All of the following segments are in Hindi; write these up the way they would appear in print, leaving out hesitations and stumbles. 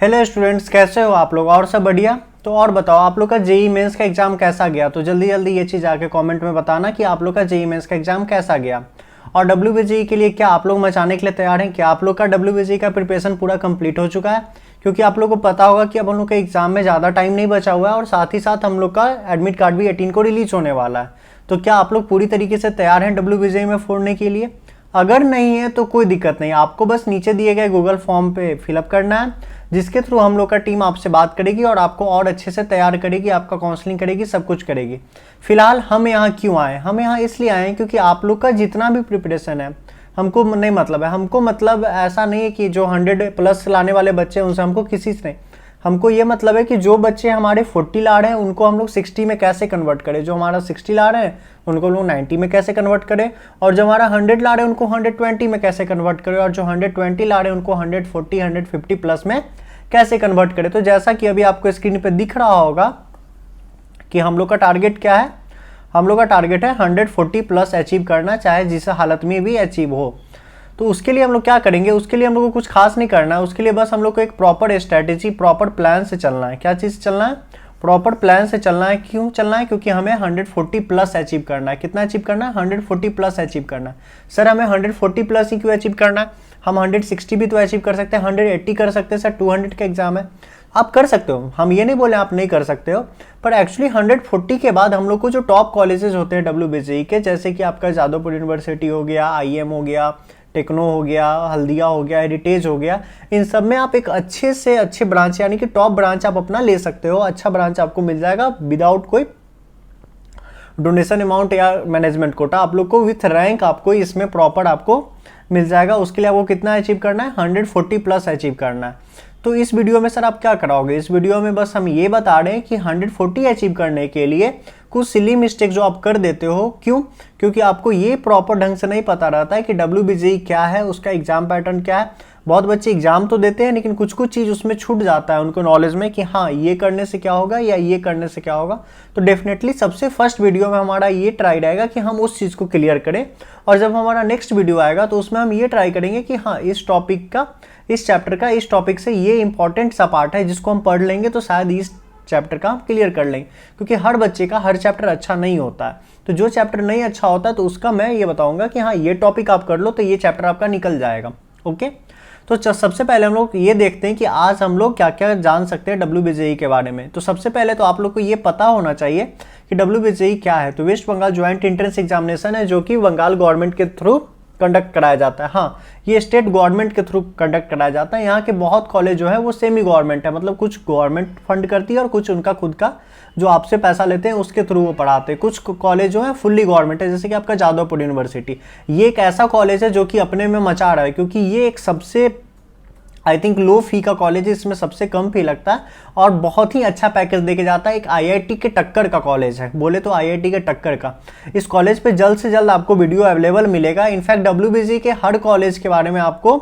हेलो स्टूडेंट्स, कैसे हो आप लोग? और सब बढ़िया? तो और बताओ आप लोग का जेई मेंस का एग्जाम कैसा गया? तो जल्दी जल्दी ये चीज़ आके कमेंट में बताना कि आप लोग का जेई मेंस का एग्जाम कैसा गया। और डब्ल्यूबीजेई के लिए क्या आप लोग मचाने के लिए तैयार हैं? क्या आप लोग का डब्ल्यूबीजेई का प्रिपरेशन पूरा कंप्लीट हो चुका है? क्योंकि आप लोग को पता होगा कि अब हम लोग के एग्जाम में ज़्यादा टाइम नहीं बचा हुआ है और साथ ही साथ हम लोग का एडमिट कार्ड भी 18 को रिलीज होने वाला है। तो क्या आप लोग पूरी तरीके से तैयार हैं डब्ल्यूबीजेई में फोड़ने के लिए? अगर नहीं है तो कोई दिक्कत नहीं, आपको बस नीचे दिए गए गूगल फॉर्म पे फिलअप करना है, जिसके थ्रू हम लोग का टीम आपसे बात करेगी और आपको और अच्छे से तैयार करेगी, आपका काउंसलिंग करेगी, सब कुछ करेगी। फिलहाल हम यहाँ क्यों आए? हम यहाँ इसलिए आए हैं क्योंकि आप लोग का जितना भी प्रिपरेशन है हमको नहीं मतलब है। हमको मतलब ऐसा नहीं है कि जो 100+ लाने वाले बच्चे हैं उनसे हमको किसी से नहीं, हमको ये मतलब है कि जो बच्चे हमारे 40 ला रहे हैं उनको हम लोग 60 में कैसे कन्वर्ट करें, जो हमारा 60 ला रहे हैं उनको लोग 90 में कैसे कन्वर्ट करें, और जो हमारा 100 ला रहे हैं उनको 120 में कैसे कन्वर्ट करें, और जो 120 ला रहे हैं उनको 140 150 प्लस में कैसे कन्वर्ट करें। तो जैसा कि अभी आपको स्क्रीन पे दिख रहा होगा कि हम लोग का टारगेट क्या है, हम लोग का टारगेट है 140+ अचीव करना, चाहे जिस हालत में भी अचीव हो। तो उसके लिए हम लोग क्या करेंगे? उसके लिए हम लोग को कुछ खास नहीं करना है, उसके लिए बस हम लोग को एक प्रॉपर स्ट्रैटेजी, प्रॉपर प्लान से चलना है। क्या चीज़ चलना है? प्रॉपर प्लान से चलना है। क्यों चलना है? क्योंकि हमें 140+ अचीव करना है। कितना अचीव करना है? 140+ अचीव करना है। सर हमें 140+ ही क्यों अचीव करना है? हम 160 भी तो अचीव कर सकते हैं, 180 कर सकते हैं। सर 200 का एग्जाम है, आप कर सकते हो, हम ये नहीं बोले आप नहीं कर सकते हो, पर एक्चुअली 140 के बाद हम लोग को जो टॉप कॉलेजेस होते हैं डब्ल्यूबीजेई के, जैसे कि आपका जादवपुर यूनिवर्सिटी हो गया, आईएम हो गया, टेक्नो हो गया, हल्दिया हो गया, हेरिटेज हो गया, इन सब में आप एक अच्छे से अच्छे ब्रांच यानी कि टॉप ब्रांच आप अपना ले सकते हो। अच्छा ब्रांच आपको मिल जाएगा विदाउट कोई डोनेशन अमाउंट या मैनेजमेंट कोटा, आप लोग को विथ रैंक आपको इसमें प्रॉपर आपको मिल जाएगा। उसके लिए आपको कितना अचीव करना है? 140+ अचीव करना है। तो इस वीडियो में सर आप क्या कराओगे? इस वीडियो में बस हम ये बता रहे हैं कि 140 अचीव करने के लिए कुछ सिली मिस्टेक जो आप कर देते हो, क्यों? क्योंकि आपको ये प्रॉपर ढंग से नहीं पता रहता है कि डब्ल्यूबीजेई क्या है, उसका एग्जाम पैटर्न क्या है। बहुत बच्चे एग्जाम तो देते हैं लेकिन कुछ कुछ चीज़ उसमें छूट जाता है उनको नॉलेज में कि हाँ ये करने से क्या होगा या ये करने से क्या होगा। तो डेफिनेटली सबसे फर्स्ट वीडियो में हमारा ये ट्राई रहेगा कि हम उस चीज़ को क्लियर करें, और जब हमारा नेक्स्ट वीडियो आएगा तो उसमें हम ये ट्राई करेंगे कि हाँ इस टॉपिक का, इस चैप्टर का, इस टॉपिक से ये इंपॉर्टेंट सा पार्ट है जिसको हम पढ़ लेंगे तो शायद इस चैप्टर का हम क्लियर कर लेंगे। क्योंकि हर बच्चे का हर चैप्टर अच्छा नहीं होता है, तो जो चैप्टर नहीं अच्छा होता है तो उसका मैं ये बताऊंगा कि हाँ ये टॉपिक आप कर लो तो ये चैप्टर आपका निकल जाएगा। ओके, तो सबसे पहले हम लोग ये देखते हैं कि आज हम लोग क्या क्या जान सकते हैं डब्ल्यूबीजेई के बारे में। तो सबसे पहले तो आप लोग को ये पता होना चाहिए कि डब्ल्यूबीजेई क्या है। तो West Bengal joint entrance examination है जो कि बंगाल गवर्नमेंट के थ्रू कंडक्ट कराया जाता है। हाँ, ये स्टेट गवर्नमेंट के थ्रू कंडक्ट कराया जाता है। यहाँ के बहुत कॉलेज जो है वो सेमी गवर्नमेंट है, मतलब कुछ गवर्नमेंट फंड करती है और कुछ उनका खुद का जो आपसे पैसा लेते हैं उसके थ्रू वो पढ़ाते हैं। कुछ कॉलेज जो है फुल्ली गवर्नमेंट है, जैसे कि आपका जादवपुर यूनिवर्सिटी। ये एक ऐसा कॉलेज है जो कि अपने में मचा रहा है, क्योंकि ये एक सबसे आई थिंक लो फी का कॉलेज है, इसमें सबसे कम फी लगता है और बहुत ही अच्छा पैकेज देके जाता है। एक आईआईटी के टक्कर का कॉलेज है, बोले तो आईआईटी के टक्कर का। इस कॉलेज पे जल्द से जल्द आपको वीडियो अवेलेबल मिलेगा। इनफैक्ट डब्ल्यूबीजेई के हर कॉलेज के बारे में आपको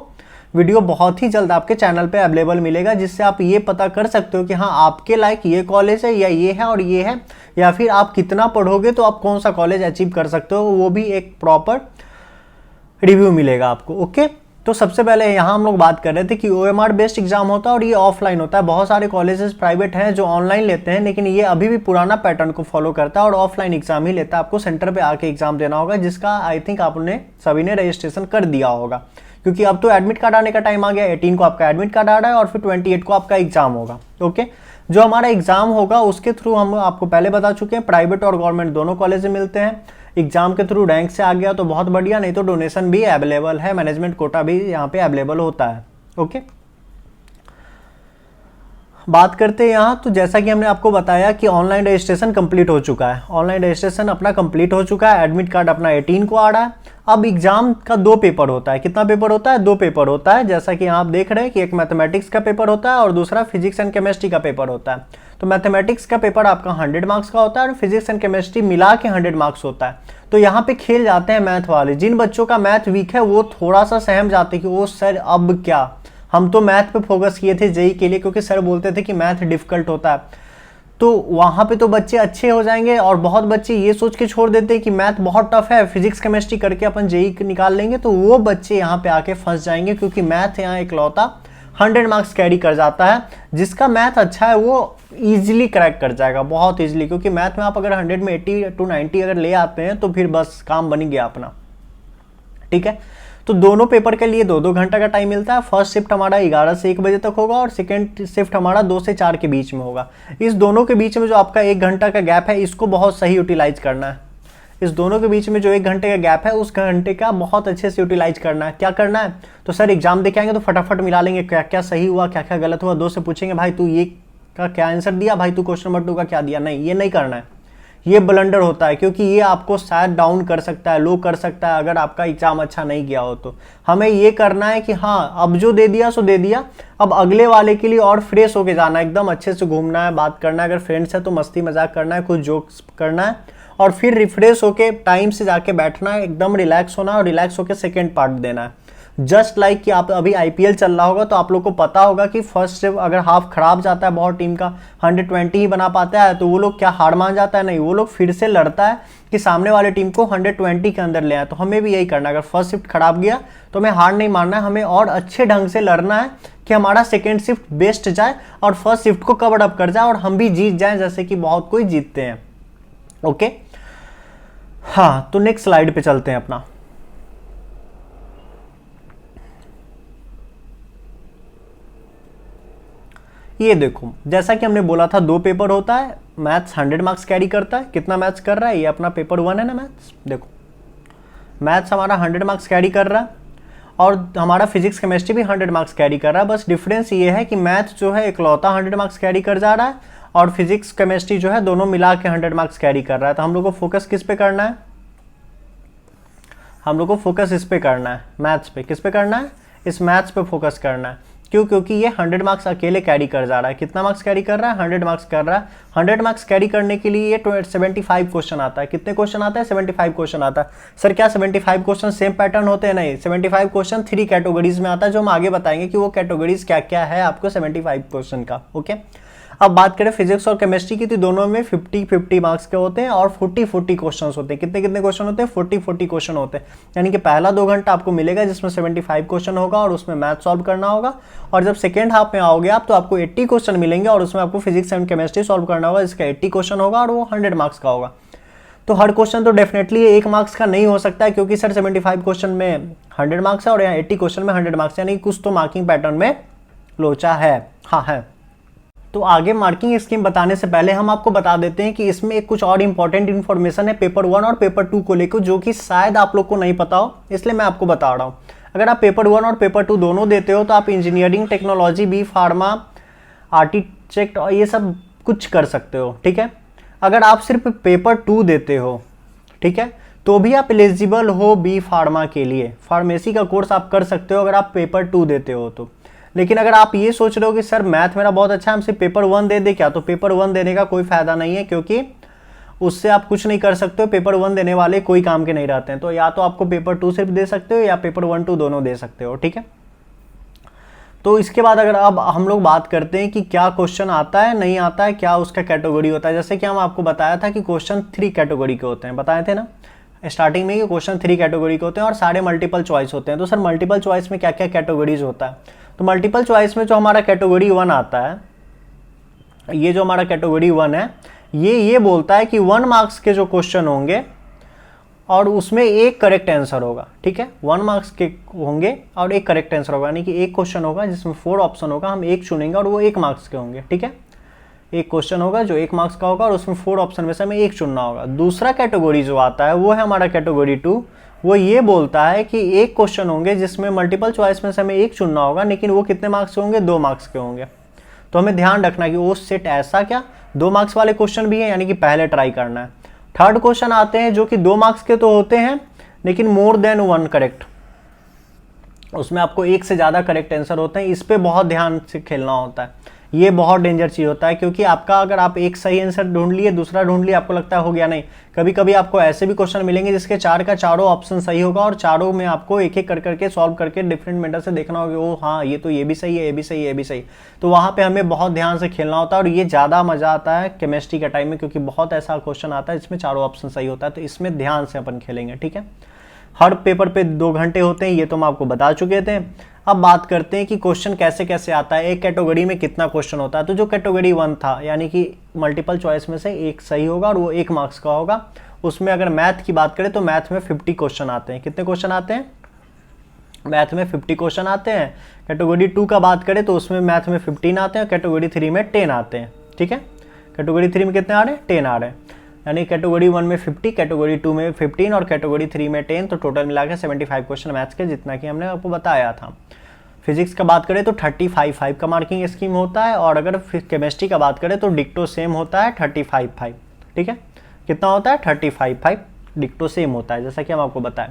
वीडियो बहुत ही जल्द आपके चैनल पे अवेलेबल मिलेगा, जिससे आप ये पता कर सकते हो कि हाँ आपके लायक ये कॉलेज है या ये है और ये है, या फिर आप कितना पढ़ोगे तो आप कौन सा कॉलेज अचीव कर सकते हो, वो भी एक प्रॉपर रिव्यू मिलेगा आपको। ओके, तो सबसे पहले यहाँ हम लोग बात कर रहे थे कि ओएमआर बेस्ड एग्जाम होता है और ये ऑफलाइन होता है। बहुत सारे कॉलेजेस प्राइवेट हैं जो ऑनलाइन लेते हैं, लेकिन ये अभी भी पुराना पैटर्न को फॉलो करता है और ऑफलाइन एग्जाम ही लेता है। आपको सेंटर पे आके एग्जाम देना होगा, जिसका आई थिंक आपने सभी ने रजिस्ट्रेशन कर दिया होगा, क्योंकि अब तो एडमिट कार्ड आने का टाइम आ गया। 18 को आपका एडमिट कार्ड आ रहा है और फिर 28 को आपका एग्जाम होगा। ओके, जो हमारा एग्जाम होगा उसके थ्रू हम आपको पहले बता चुके हैं, प्राइवेट और गवर्नमेंट दोनों कॉलेज मिलते हैं। एग्जाम के थ्रू रैंक से आ गया तो बहुत बढ़िया, नहीं तो डोनेशन भी अवेलेबल है, मैनेजमेंट कोटा भी यहाँ पे अवेलेबल होता है। ओके, बात करते हैं यहाँ। तो जैसा कि हमने आपको बताया कि ऑनलाइन रजिस्ट्रेशन कंप्लीट हो चुका है, ऑनलाइन रजिस्ट्रेशन अपना कंप्लीट हो चुका है, एडमिट कार्ड अपना 18 को आ रहा है। अब एग्जाम का 2 पेपर होता है। कितना पेपर होता है? 2 पेपर होता है। जैसा कि आप देख रहे हैं कि एक मैथमेटिक्स का पेपर होता है और दूसरा फिजिक्स एंड केमिस्ट्री का पेपर होता है। तो मैथमेटिक्स का पेपर आपका 100 मार्क्स का होता है और फिजिक्स एंड केमिस्ट्री मिला के 100 मार्क्स होता है। तो यहाँ पे खेल जाते हैं मैथ वाले। जिन बच्चों का मैथ वीक है वो थोड़ा सा सहम जाते हैं कि वो सर अब क्या, हम तो मैथ पे फोकस किए थे जेई के लिए, क्योंकि सर बोलते थे कि मैथ डिफिकल्ट होता है। तो वहाँ पे तो बच्चे अच्छे हो जाएंगे, और बहुत बच्चे ये सोच के छोड़ देते हैं कि मैथ बहुत टफ है, फिजिक्स केमिस्ट्री करके अपन जेई निकाल लेंगे। तो वो बच्चे यहाँ पे आके फंस जाएंगे, क्योंकि मैथ यहाँ इकलौता 100 मार्क्स कैरी कर जाता है। जिसका मैथ अच्छा है वो ईजिली क्रैक कर जाएगा, बहुत ईजिली, क्योंकि मैथ में आप अगर 100 में 80 to 90 अगर ले आते हैं तो फिर बस काम बन गया अपना, ठीक है। तो दोनों पेपर के लिए 2-2 घंटा का टाइम मिलता है। फर्स्ट शिफ्ट हमारा 11 से 1 बजे तक होगा और सेकेंड शिफ्ट हमारा 2 से 4 के बीच में होगा। इस दोनों के बीच में जो आपका 1 घंटा का गैप है इसको बहुत सही यूटिलाइज करना है। इस दोनों के बीच में जो 1 घंटे का गैप है उस घंटे का बहुत अच्छे से यूटिलाइज करना है। क्या करना है, तो सर एग्जाम देके आएंगे तो फटाफट मिला लेंगे क्या क्या सही हुआ क्या क्या गलत हुआ। दोस्त से पूछेंगे भाई तू ये का क्या आंसर दिया, भाई तू क्वेश्चन नंबर 2 का क्या दिया। नहीं, ये नहीं करना है, ये ब्लंडर होता है, क्योंकि ये आपको शायद डाउन कर सकता है, लो कर सकता है अगर आपका एग्जाम अच्छा नहीं गया हो। तो हमें ये करना है कि हाँ अब जो दे दिया सो दे दिया, अब अगले वाले के लिए और फ्रेश होके जाना है, एकदम अच्छे से घूमना है, बात करना है, अगर फ्रेंड्स है तो मस्ती मजाक करना है, कुछ जोक्स करना है और फिर रिफ्रेश होके टाइम से जाके बैठना है, एकदम रिलैक्स होना और रिलैक्स होके सेकेंड पार्ट देना है। जस्ट लाइक कि आप अभी आईपीएल चल रहा होगा तो आप लोग को पता होगा कि फर्स्ट से अगर हाफ खराब जाता है बहुत टीम का 120 ही बना पाता है तो वो लोग क्या हार मान जाता है, नहीं, वो लोग फिर से लड़ता है कि सामने वाले टीम को 120 के अंदर ले आए। तो हमें भी यही करना है, अगर फर्स्ट शिफ्ट खराब गया तो हमें हार नहीं मानना है, हमें और अच्छे ढंग से लड़ना है कि हमारा सेकेंड शिफ्ट बेस्ट जाए और फर्स्ट शिफ्ट को कवर अप कर जाए और हम भी जीत जाए जैसे कि बहुत कोई जीतते हैं। ओके, हाँ, तो नेक्स्ट स्लाइड पे चलते हैं अपना। ये देखो, जैसा कि हमने बोला था 2 पेपर होता है, मैथ्स 100 मार्क्स कैरी करता है। कितना मैथ्स कर रहा है, ये अपना पेपर 1 है ना मैथ्स। देखो मैथ्स हमारा 100 मार्क्स कैरी कर रहा है और हमारा फिजिक्स केमिस्ट्री भी 100 मार्क्स कैरी कर रहा है। बस डिफरेंस ये है कि मैथ्स जो है इकलौता 100 मार्क्स कैरी कर जा रहा है और फिजिक्स केमिस्ट्री जो है दोनों मिला के 100 मार्क्स कैरी कर रहा है। तो हम लोग को फोकस किस पे करना है, हम लोग को फोकस इस पे करना है, मैथ्स पे। किस पे करना है, इस मैथ्स पे फोकस करना है। क्यों, क्योंकि ये 100 मार्क्स अकेले कैरी कर जा रहा है। कितना मार्क्स कैरी कर रहा है, 100 मार्क्स कर रहा है। 100 मार्क्स कैरी करने के लिए ये 75 क्वेश्चन आता है। कितने क्वेश्चन आता है, 75 क्वेश्चन आता है। सर क्या 75 क्वेश्चन सेम पैटर्न होते हैं, नहीं, 75 क्वेश्चन 3 कैटेगरीज में आता है, जो हम आगे बताएंगे कि वो कैटेगरीज क्या क्या है आपको 75 क्वेश्चन का। ओके, अब बात करें फिजिक्स और केमिस्ट्री की तो दोनों में 50-50 मार्क्स के होते हैं और 40-40 क्वेश्चन होते हैं। कितने कितने क्वेश्चन होते हैं, 40-40 क्वेश्चन होते हैं। यानी कि पहला 2 घंटा आपको मिलेगा जिसमें 75 क्वेश्चन होगा और उसमें मैथ सॉल्व करना होगा, और जब सेकेंड हाफ में आओगे आप तो आपको 80 क्वेश्चन मिलेंगे और उसमें आपको फिजिक्स एंड केमिस्ट्री सॉल्व करना होगा, जिसका 80 क्वेश्चन होगा और वो 100 मार्क्स का होगा। तो हर क्वेश्चन तो डेफिनेटली 1 मार्क्स का नहीं हो सकता है, क्योंकि सर 75 क्वेश्चन में 100 मार्क्स है और यहाँ 80 क्वेश्चन में 100 मार्क्स, यानी कुछ तो मार्किंग पैटर्न में लोचा है। हाँ है। तो आगे मार्किंग स्कीम बताने से पहले हम आपको बता देते हैं कि इसमें एक कुछ और इंपॉर्टेंट इन्फॉर्मेशन है पेपर 1 और पेपर 2 को लेकर, जो कि शायद आप लोग को नहीं पता हो, इसलिए मैं आपको बता रहा हूँ। अगर आप पेपर 1 और पेपर 2 दोनों देते हो तो आप engineering, technology, B pharma, architect और ये सब कुछ कर सकते हो, ठीक है। अगर आप सिर्फ पेपर 2 देते हो, ठीक है, तो भी आप एलिजिबल हो बी फार्मा के लिए। फार्मेसी का कोर्स आप कर सकते हो अगर आप पेपर 2 देते हो तो। लेकिन अगर आप ये सोच रहे हो कि सर मैथ मेरा बहुत अच्छा है, हम सिर्फ पेपर 1 दे दे क्या, तो पेपर 1 देने का कोई फायदा नहीं है, क्योंकि उससे आप कुछ नहीं कर सकते हो। पेपर 1 देने वाले कोई काम के नहीं रहते हैं। तो या तो आपको पेपर 2 सिर्फ दे सकते हो या पेपर 1, 2 दोनों दे सकते हो, ठीक है। तो इसके बाद अगर अब हम लोग बात करते हैं कि क्या क्वेश्चन आता है नहीं आता है, क्या उसका कैटेगरी होता है। जैसे कि हम आपको बताया था कि क्वेश्चन 3 कैटेगरी के होते हैं, बताए थे ना स्टार्टिंग में, कि क्वेश्चन 3 कैटेगरी के होते हैं और सारे मल्टीपल चॉइस होते हैं। तो सर मल्टीपल चॉइस में क्या क्या कैटेगरीज होता है, तो मल्टीपल चॉइस में जो हमारा कैटेगरी 1 आता है, ये जो हमारा कैटेगरी 1 है, ये बोलता है कि 1 मार्क्स के जो क्वेश्चन होंगे और उसमें एक करेक्ट आंसर होगा, ठीक है। 1 मार्क्स के होंगे और एक करेक्ट आंसर होगा, यानी कि एक क्वेश्चन होगा जिसमें 4 ऑप्शन होगा, हम एक चुनेंगे और वो 1 मार्क्स के होंगे, ठीक है। एक क्वेश्चन होगा जो 1 मार्क्स का होगा और उसमें 4 ऑप्शन में से हमें एक चुनना होगा। दूसरा कैटेगरी जो आता है वो है हमारा कैटेगरी 2। वो ये बोलता है कि एक क्वेश्चन होंगे जिसमें मल्टीपल चॉइस में से हमें एक चुनना होगा, लेकिन वो कितने मार्क्स के होंगे, 2 मार्क्स के होंगे। तो हमें ध्यान रखना कि वो सेट ऐसा क्या 2 मार्क्स वाले क्वेश्चन भी है, यानी कि पहले ट्राई करना है। थर्ड क्वेश्चन आते हैं जो कि 2 मार्क्स के तो होते हैं लेकिन मोर देन 1 करेक्ट, उसमें आपको एक से ज़्यादा करेक्ट आंसर होते हैं। इस पर बहुत ध्यान से खेलना होता है, ये बहुत डेंजर चीज़ होता है, क्योंकि आपका अगर आप एक सही आंसर ढूंढ लिए, दूसरा ढूंढ लिए, आपको लगता है हो गया, नहीं, कभी कभी आपको ऐसे भी क्वेश्चन मिलेंगे जिसके 4 का चारों ऑप्शन सही होगा और चारों में आपको एक एक कर करके सॉल्व करके डिफरेंट मेथड से देखना होगा, ओ हाँ ये तो ये भी सही है, ये भी सही है, ये भी सही। तो वहाँ पे हमें बहुत ध्यान से खेलना होता है और ये ज़्यादा मजा आता है केमिस्ट्री के टाइम में, क्योंकि बहुत ऐसा क्वेश्चन आता है जिसमें चारों ऑप्शन सही होता है। तो इसमें ध्यान से अपन खेलेंगे, ठीक है। हर पेपर पे 2 घंटे होते हैं, ये तो हम आपको बता चुके थे। अब बात करते हैं कि क्वेश्चन कैसे कैसे आता है, एक कैटेगरी में कितना क्वेश्चन होता है। तो जो कैटेगरी 1 था, यानी कि मल्टीपल चॉइस में से एक सही होगा और वो 1 मार्क्स का होगा। उसमें अगर मैथ की बात करें तो मैथ में 50 क्वेश्चन आते हैं। कितने क्वेश्चन आते हैं? मैथ में 50 क्वेश्चन आते हैं। कैटेगरी 2 का बात करें तो उसमें मैथ में 15 आते हैं, कैटेगरी 3 में 10 आते हैं। ठीक है, कैटेगरी 3 में कितने आ रहे हैं? 10 आ रहे हैं। यानी कैटेगरी 1 में 50, कैटेगरी 2 में 15 और कैटेगरी 3 में 10, तो टोटल मिला के 75 क्वेश्चन मैथ्स के, जितना कि हमने आपको बताया था। फिजिक्स का बात करें तो 35 का मार्किंग स्कीम होता है, और अगर केमिस्ट्री का बात करें तो डिक्टो सेम होता है 35। ठीक है, कितना होता है? 35 डिक्टो सेम होता है, जैसा कि हम आपको बताएं।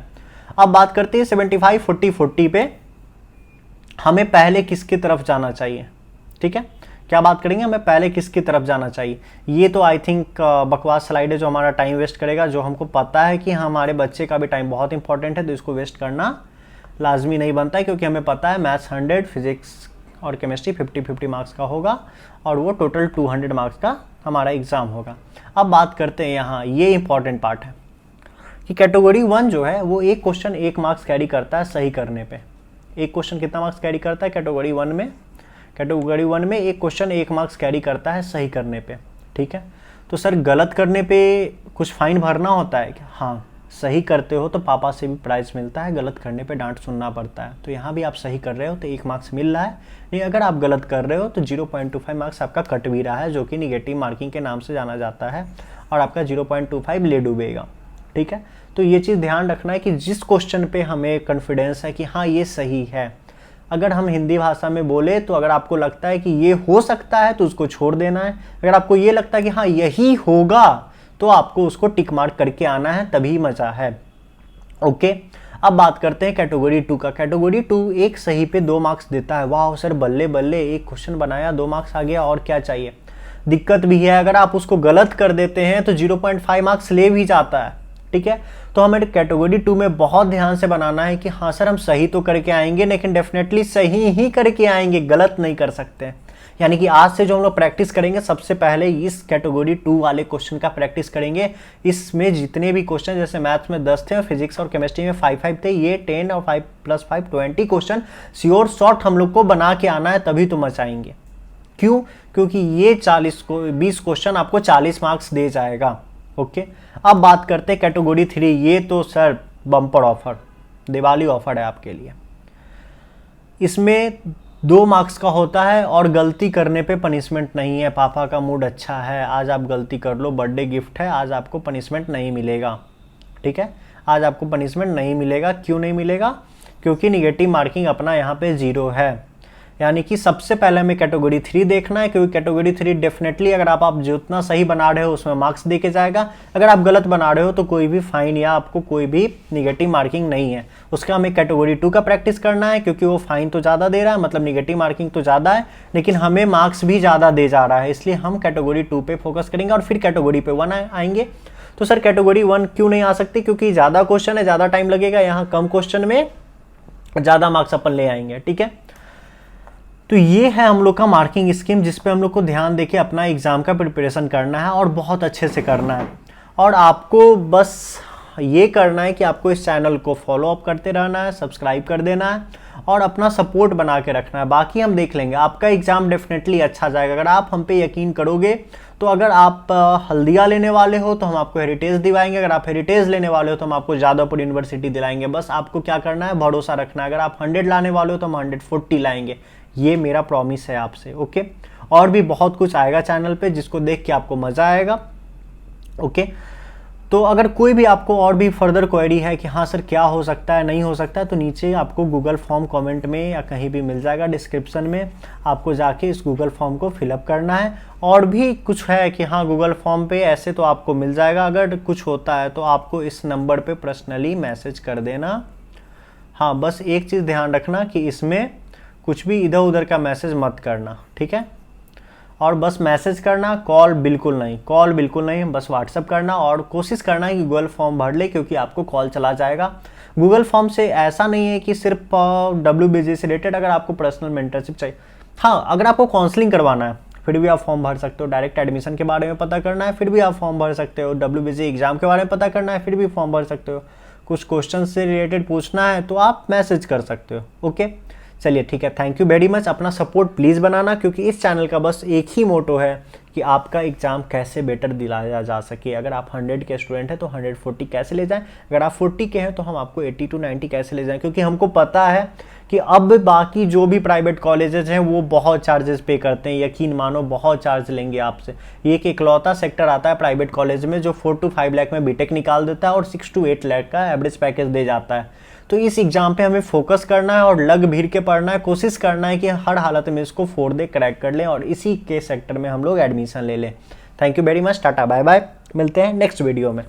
अब बात करते हैं 75, 40 पे हमें पहले किसकी तरफ जाना चाहिए। ठीक है, क्या बात करेंगे, हमें पहले किसकी तरफ जाना चाहिए। ये तो आई थिंक बकवास स्लाइड है जो हमारा टाइम वेस्ट करेगा, जो हमको पता है कि हमारे बच्चे का भी टाइम बहुत इंपॉर्टेंट है, तो इसको वेस्ट करना लाजमी नहीं बनता है, क्योंकि हमें पता है मैथ्स 100, फिजिक्स और केमिस्ट्री 50-50 मार्क्स का होगा, और वो टोटल 200 मार्क्स का हमारा एग्जाम होगा। अब बात करते हैं यहाँ, ये इंपॉर्टेंट पार्ट है कि कैटेगरी 1 जो है वो एक क्वेश्चन 1 मार्क्स कैरी करता है सही करने पे। एक क्वेश्चन कितना मार्क्स कैरी करता है कैटेगरी 1 में? कैटेगरी 1 में एक क्वेश्चन 1 मार्क्स कैरी करता है सही करने पे। ठीक है, तो सर गलत करने पे कुछ फाइन भरना होता है क्या? हाँ, सही करते हो तो पापा से भी प्राइज़ मिलता है, गलत करने पे डांट सुनना पड़ता है। तो यहाँ भी आप सही कर रहे हो तो 1 मार्क्स मिल रहा है, नहीं अगर आप गलत कर रहे हो तो 0.25 मार्क्स आपका कट भी रहा है, जो कि निगेटिव मार्किंग के नाम से जाना जाता है, और आपका 0.25 ले डूबेगा। ठीक है, तो ये चीज़ ध्यान रखना है कि जिस क्वेश्चन पे हमें कॉन्फिडेंस है कि हाँ ये सही है, अगर हम हिंदी भाषा में बोले तो अगर आपको लगता है कि ये हो सकता है तो उसको छोड़ देना है, अगर आपको ये लगता है कि हाँ यही होगा तो आपको उसको टिक मार्क करके आना है, तभी मजा है। ओके, अब बात करते हैं कैटेगरी 2 का। कैटेगरी 2 एक सही पे 2 मार्क्स देता है। वाह सर, बल्ले बल्ले, एक क्वेश्चन बनाया 2 मार्क्स आ गया, और क्या चाहिए। दिक्कत भी है, अगर आप उसको गलत कर देते हैं तो 0.5 मार्क्स ले भी जाता है। ठीक है, तो हमें कैटेगरी 2 में बहुत ध्यान से बनाना है कि हाँ सर हम सही तो करके आएंगे, लेकिन डेफिनेटली सही ही करके आएंगे, गलत नहीं कर सकते। यानी कि आज से जो हम लोग प्रैक्टिस करेंगे, सबसे पहले इस कैटेगरी 2 वाले क्वेश्चन का प्रैक्टिस करेंगे। इसमें जितने भी क्वेश्चन, जैसे मैथ्स में 10 थे और फिजिक्स और केमिस्ट्री में 5 थे, ये 10 और 5 + 5 20 क्वेश्चन श्योर शॉर्ट हम लोग को बना के आना है, तभी तो मचाएंगे। क्यों? क्योंकि ये 20 क्वेश्चन आपको 40 मार्क्स दे जाएगा। ओके, अब बात करते हैं कैटेगरी 3। ये तो sir bumper offer, Diwali offer है आपके लिए। इसमें 2 मार्क्स का होता है और गलती करने पे पनिशमेंट नहीं है। पापा का मूड अच्छा है, आज आप गलती कर लो, बर्थडे गिफ्ट है, आज आपको पनिशमेंट नहीं मिलेगा। ठीक है, आज आपको पनिशमेंट नहीं मिलेगा। क्यों नहीं मिलेगा? क्योंकि निगेटिव मार्किंग अपना यहाँ पे 0 है। यानी कि सबसे पहले हमें कैटेगरी 3 देखना है, क्योंकि कैटेगरी 3 डेफिनेटली अगर आप जितना सही बना रहे हो उसमें मार्क्स दे के जाएगा। अगर आप गलत बना रहे हो तो कोई भी फाइन या आपको कोई भी निगेटिव मार्किंग नहीं है। उसका हमें कैटेगरी 2 का प्रैक्टिस करना है, क्योंकि वो फाइन तो ज़्यादा दे रहा है, मतलब निगेटिव मार्किंग तो ज़्यादा है, लेकिन हमें मार्क्स भी ज़्यादा दे जा रहा है, इसलिए हम कैटेगरी 2 पे फोकस करेंगे और फिर कैटेगरी पे 1 आएंगे। तो सर कैटेगरी 1 क्यों नहीं आ सकती? क्योंकि ज़्यादा क्वेश्चन है, ज़्यादा टाइम लगेगा, यहाँ कम क्वेश्चन में ज़्यादा मार्क्स अपन ले आएंगे। ठीक है, तो ये है हम लोग का मार्किंग स्कीम, जिस पे हम लोग को ध्यान देके अपना एग्ज़ाम का प्रिपरेशन करना है और बहुत अच्छे से करना है। और आपको बस ये करना है कि आपको इस चैनल को फॉलो अप करते रहना है, सब्सक्राइब कर देना है और अपना सपोर्ट बना के रखना है। बाकी हम देख लेंगे, आपका एग्ज़ाम डेफिनेटली अच्छा जाएगा अगर आप हम पे यकीन करोगे। तो अगर आप हल्दिया लेने वाले हो तो हम आपको हेरिटेज दिलाएंगे, अगर आप हेरिटेज लेने वाले हो तो हम आपको जादवपुर यूनिवर्सिटी दिलाएंगे। बस आपको क्या करना है, भरोसा रखना है। अगर आप 100 लाने वाले हो तो हम 140 लाएंगे, ये मेरा प्रॉमिस है आपसे। ओके, और भी बहुत कुछ आएगा चैनल पे जिसको देख के आपको मज़ा आएगा। ओके, तो अगर कोई भी आपको और भी फर्दर क्वेरी है कि हाँ सर क्या हो सकता है, नहीं हो सकता है, तो नीचे आपको गूगल फॉर्म कमेंट में या कहीं भी मिल जाएगा डिस्क्रिप्शन में, आपको जाके इस गूगल फॉर्म को फिलअप करना है। और भी कुछ है कि हाँ गूगल फॉर्म पे ऐसे तो आपको मिल जाएगा, अगर कुछ होता है तो आपको इस नंबर पे पर्सनली मैसेज कर देना। हाँ, बस एक चीज़ ध्यान रखना कि इसमें कुछ भी इधर उधर का मैसेज मत करना, ठीक है। और बस मैसेज करना, कॉल बिल्कुल नहीं, बस व्हाट्सअप करना और कोशिश करना है कि गूगल फॉर्म भर ले, क्योंकि आपको कॉल चला जाएगा। गूगल फॉर्म से ऐसा नहीं है कि सिर्फ WBG से रिलेटेड, अगर आपको पर्सनल मेंटरशिप चाहिए, हाँ अगर आपको काउंसलिंग करवाना है फिर भी आप फॉर्म भर सकते हो। डायरेक्ट एडमिशन के बारे में पता करना है फिर भी आप फॉर्म भर सकते हो। WBG एग्जाम के बारे में पता करना है फिर भी फॉर्म भर सकते हो। कुछ क्वेश्चन से रिलेटेड पूछना है तो आप मैसेज कर सकते हो। ओके, चलिए ठीक है, थैंक यू वेरी मच। अपना सपोर्ट प्लीज़ बनाना, क्योंकि इस चैनल का बस एक ही मोटो है कि आपका एग्ज़ाम कैसे बेटर दिलाया जा सके। अगर आप 100 के स्टूडेंट हैं तो 140 कैसे ले जाएं, अगर आप 40 के हैं तो हम आपको 80 to 90 कैसे ले जाएं, क्योंकि हमको पता है कि अब बाकी जो भी प्राइवेट कॉलेजेस हैं वो बहुत चार्जेस पे करते हैं, यकीन मानो बहुत चार्ज लेंगे आपसे। ये एक इकलौता सेक्टर आता है प्राइवेट कॉलेज में जो 4 to 5 लाख में बीटेक निकाल देता है और 6 to 8 लाख का एवरेज पैकेज दे जाता है। तो इस एग्जाम पे हमें फोकस करना है और लग भीड़ के पढ़ना है, कोशिश करना है कि हर हालत में इसको 4 दे क्रैक कर लें और इसी के सेक्टर में हम लोग एडमिशन ले लें। Thank you very much, tata bye bye, मिलते हैं नेक्स्ट वीडियो में।